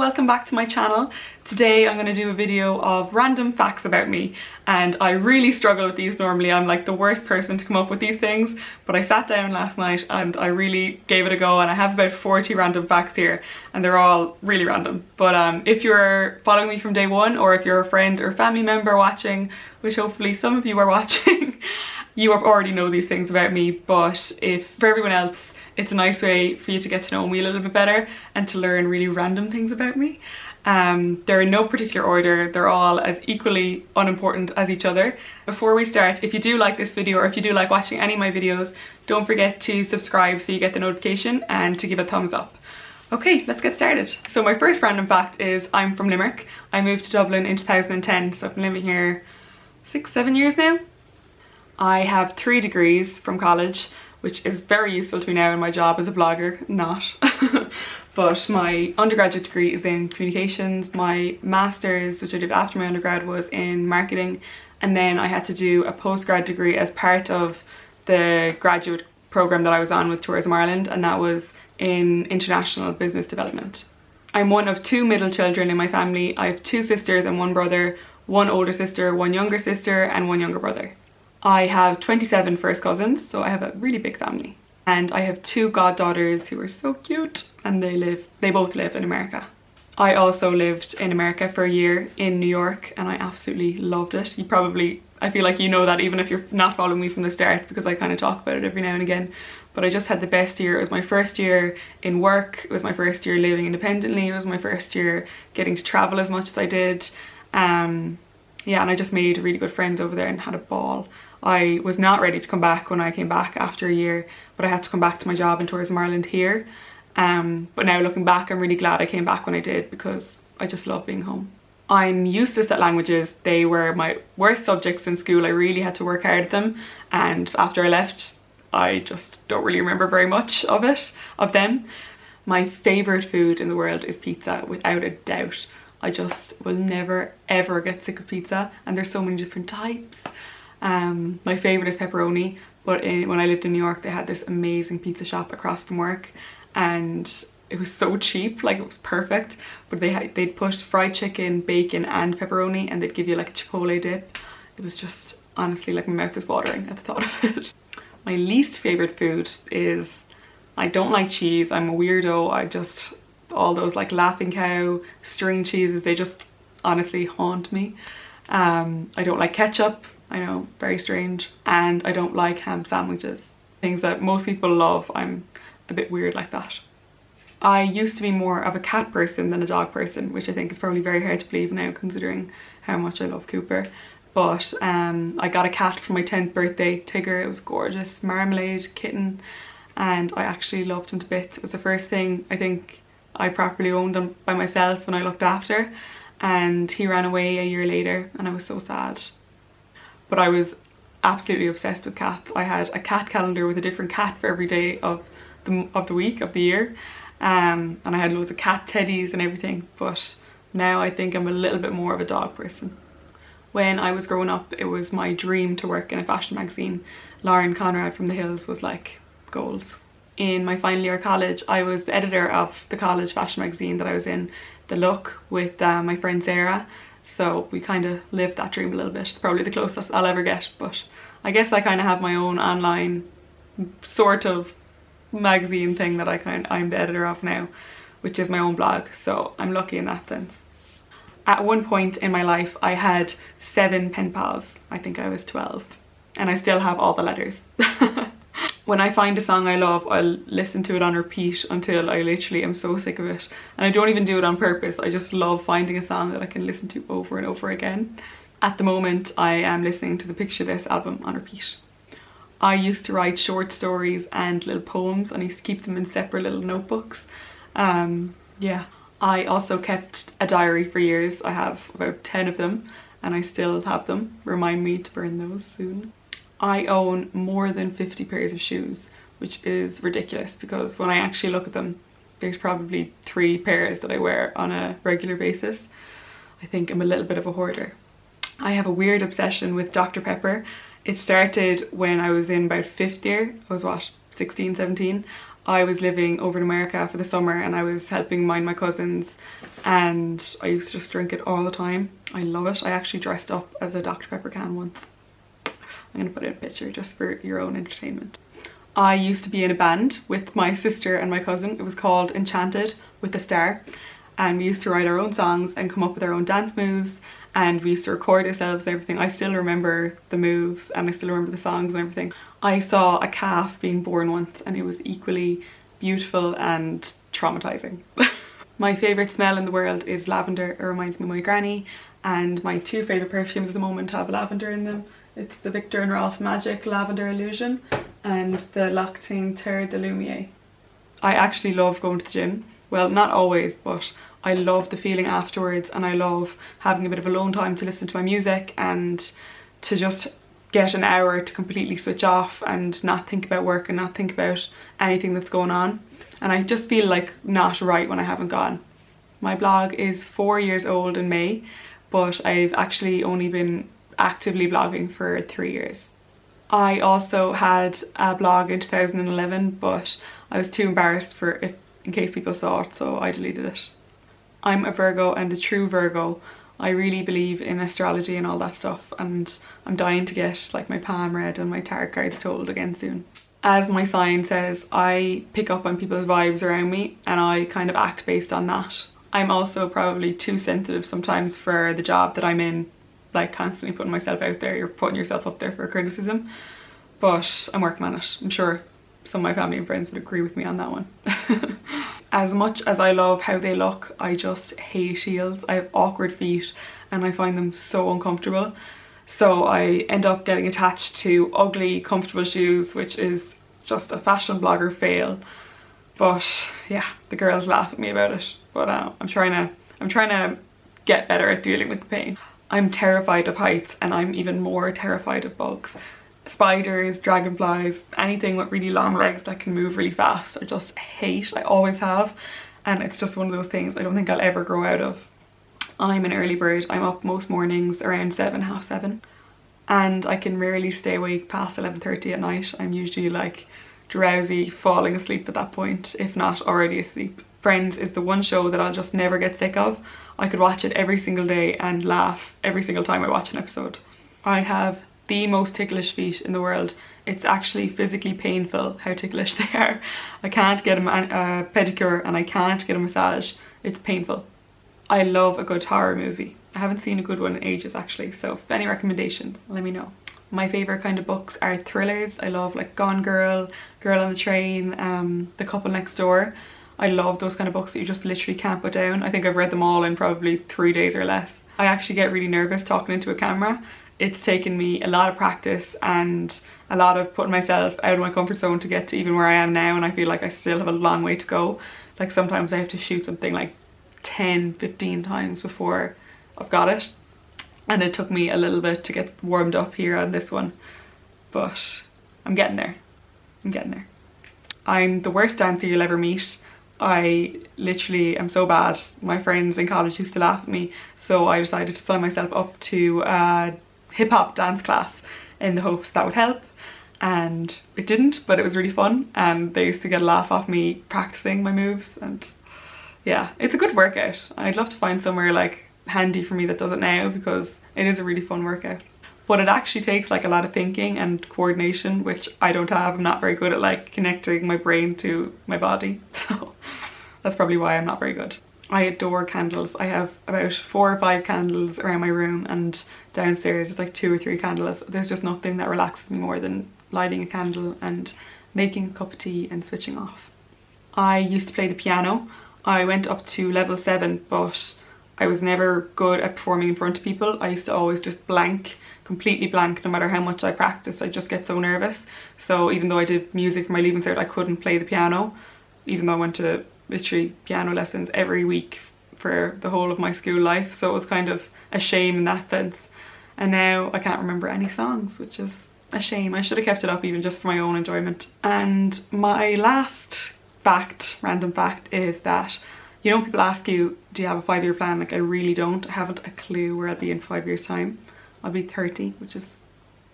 welcome back to my channel. Today I'm going to do a video of random facts about me, and I really struggle with these normally. I'm like the worst person to come up with these things, but I sat down last night and I really gave it a go, and I have about 40 random facts here and they're all really random. But if you're following me from day one, or if you're a friend or family member watching, which hopefully some of you are watching, you already know these things about me, but if for everyone else, it's a nice way for you to get to know me a little bit better and to learn really random things about me. They're in no particular order, they're all as equally unimportant as each other. Before we start, if you do like this video or if you do like watching any of my videos, don't forget to subscribe so you get the notification and to give a thumbs up. Okay, let's get started. So my first random fact is I'm from Limerick. I moved to Dublin in 2010, so I've been living here 6-7 years now. I have 3 degrees from college, which is very useful to me now in my job as a blogger, not. But my undergraduate degree is in communications, my master's, which I did after my undergrad, was in marketing, and then I had to do a postgrad degree as part of the graduate program that I was on with Tourism Ireland, and that was in international business development. I'm one of 2 middle children in my family. I have 2 sisters and 1 brother, 1 older sister, 1 younger sister, and 1 younger brother. I have 27 first cousins, so I have a really big family. And I have 2 goddaughters who are so cute, and they both live in America. I also lived in America for a year in New York, and I absolutely loved it. I feel like you know that even if you're not following me from the start, because I kind of talk about it every now and again. But I just had the best year. It was my first year in work, it was my first year living independently, it was my first year getting to travel as much as I did. Yeah, and I just made really good friends over there and had a ball. I was not ready to come back when I came back after a year, but I had to come back to my job in Tourism Ireland here. But now looking back, I'm really glad I came back when I did, because I just love being home. I'm useless at languages. They were my worst subjects in school. I really had to work hard at them, and after I left, I just don't really remember very much of them. My favourite food in the world is pizza, without a doubt. I just will never ever get sick of pizza, and there's so many different types. My favourite is pepperoni, but when I lived in New York, they had this amazing pizza shop across from work, and it was so cheap, like it was perfect. But they'd put fried chicken, bacon and pepperoni, and they'd give you like a chipotle dip. It was just, honestly, like my mouth is watering at the thought of it. My least favourite food is, I don't like cheese. I'm a weirdo. All those like Laughing Cow, string cheeses, they just honestly haunt me. I don't like ketchup. I know, very strange. And I don't like ham sandwiches. Things that most people love, I'm a bit weird like that. I used to be more of a cat person than a dog person, which I think is probably very hard to believe now considering how much I love Cooper. But I got a cat for my 10th birthday, Tigger. It was gorgeous, marmalade kitten, and I actually loved him to bits. It was the first thing I think I properly owned him by myself and I looked after, and he ran away a year later and I was so sad. But I was absolutely obsessed with cats. I had a cat calendar with a different cat for every day of the week, of the year, and I had loads of cat teddies and everything. But now I think I'm a little bit more of a dog person. When I was growing up, it was my dream to work in a fashion magazine. Lauren Conrad from the Hills was like goals. In my final year of college, I was the editor of the college fashion magazine that I was in, The Look, with my friend Sarah. So we kind of lived that dream a little bit. It's probably the closest I'll ever get, but I guess I kind of have my own online sort of magazine thing that I'm the editor of now, which is my own blog, so I'm lucky in that sense. At one point in my life, I had 7 pen pals. I think I was 12, and I still have all the letters. When I find a song I love, I'll listen to it on repeat until I literally am so sick of it. And I don't even do it on purpose. I just love finding a song that I can listen to over and over again. At the moment, I am listening to the Picture This album on repeat. I used to write short stories and little poems, and I used to keep them in separate little notebooks. Yeah. I also kept a diary for years. I have about 10 of them, and I still have them. Remind me to burn those soon. I own more than 50 pairs of shoes, which is ridiculous because when I actually look at them, there's probably 3 pairs that I wear on a regular basis. I think I'm a little bit of a hoarder. I have a weird obsession with Dr. Pepper. It started when I was in about 5th year. I was what, 16, 17, I was living over in America for the summer and I was helping mind my cousins, and I used to just drink it all the time. I love it. I actually dressed up as a Dr. Pepper can once. I'm gonna put in a picture just for your own entertainment. I used to be in a band with my sister and my cousin. It was called Enchanted with a Star, and we used to write our own songs and come up with our own dance moves, and we used to record ourselves and everything. I still remember the moves and I still remember the songs and everything. I saw a calf being born once and it was equally beautiful and traumatizing. My favourite smell in the world is lavender. It reminds me of my granny, and my two favourite perfumes at the moment have lavender in them. It's the Victor and Rolf Magic Lavender Illusion and the Lactine Terre de Lumiere. I actually love going to the gym. Well, not always, but I love the feeling afterwards, and I love having a bit of alone time to listen to my music and to just get an hour to completely switch off and not think about work and not think about anything that's going on. And I just feel like not right when I haven't gone. My blog is 4 years old in May, but I've actually only been actively blogging for 3 years. I also had a blog in 2011, but I was too embarrassed in case people saw it, so I deleted it. I'm a Virgo and a true Virgo. I really believe in astrology and all that stuff, and I'm dying to get like my palm read and my tarot cards told again soon. As my sign says, I pick up on people's vibes around me and I kind of act based on that. I'm also probably too sensitive sometimes for the job that I'm in, like constantly putting myself out there. You're putting yourself up there for criticism, but I'm working on it. I'm sure some of my family and friends would agree with me on that one. As much as I love how they look, I just hate heels. I have awkward feet and I find them so uncomfortable. So I end up getting attached to ugly, comfortable shoes, which is just a fashion blogger fail. But yeah, the girls laugh at me about it. But I'm trying to get better at dealing with the pain. I'm terrified of heights, and I'm even more terrified of bugs. Spiders, dragonflies, anything with really long legs that can move really fast, I just hate. I always have, and it's just one of those things I don't think I'll ever grow out of. I'm an early bird. I'm up most mornings around 7, half 7, and I can rarely stay awake past 11:30 at night. I'm usually like drowsy, falling asleep at that point, if not already asleep. Friends is the one show that I'll just never get sick of. I could watch it every single day and laugh every single time I watch an episode. I have the most ticklish feet in the world. It's actually physically painful how ticklish they are. I can't get a pedicure and I can't get a massage. It's painful. I love a good horror movie. I haven't seen a good one in ages actually, so if any recommendations, let me know. My favourite kind of books are thrillers. I love like Gone Girl, Girl on the Train, The Couple Next Door. I love those kind of books that you just literally can't put down. I think I've read them all in probably 3 days or less. I actually get really nervous talking into a camera. It's taken me a lot of practice and a lot of putting myself out of my comfort zone to get to even where I am now, and I feel like I still have a long way to go. Like sometimes I have to shoot something like 10, 15 times before I've got it, and it took me a little bit to get warmed up here on this one, but I'm getting there. I'm getting there. I'm the worst dancer you'll ever meet. I literally am so bad. My friends in college used to laugh at me, so I decided to sign myself up to a hip-hop dance class in the hopes that would help, and it didn't, but it was really fun, and they used to get a laugh off me practicing my moves, and yeah, it's a good workout. I'd love to find somewhere like handy for me that does it now, because it is a really fun workout. But it actually takes like a lot of thinking and coordination, which I don't have. I'm not very good at like connecting my brain to my body, so that's probably why I'm not very good. I adore candles. I have about 4 or 5 candles around my room, and downstairs it's like 2 or 3 candles. There's just nothing that relaxes me more than lighting a candle and making a cup of tea and switching off. I used to play the piano. I went up to level 7, but I was never good at performing in front of people. I used to always just completely blank, no matter how much I practiced. I just get so nervous. So even though I did music for my Leaving Cert, I couldn't play the piano, even though I went to literally piano lessons every week for the whole of my school life. So it was kind of a shame in that sense. And now I can't remember any songs, which is a shame. I should have kept it up even just for my own enjoyment. And my last fact, random fact, is that, you know, people ask you, do you have a 5-year plan? Like, I really don't. I haven't a clue where I'll be in 5 years time. I'll be 30, which is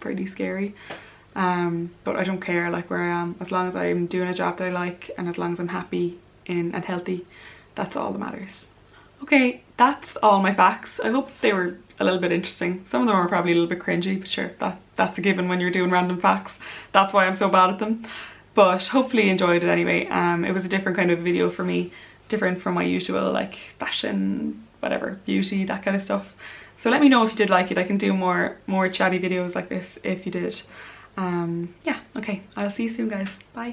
pretty scary. but I don't care like where I am, as long as I'm doing a job that I like and as long as I'm happy in and healthy. That's all that matters. Okay, that's all my facts. I hope they were a little bit interesting. Some of them are probably a little bit cringy, but sure, that's a given when you're doing random facts. That's why I'm so bad at them. But hopefully you enjoyed it anyway. It was a different kind of video for me, different from my usual like fashion, whatever, beauty, that kind of stuff. So let me know if you did like it. I can do more chatty videos like this if you did. Yeah, okay, I'll see you soon guys. Bye.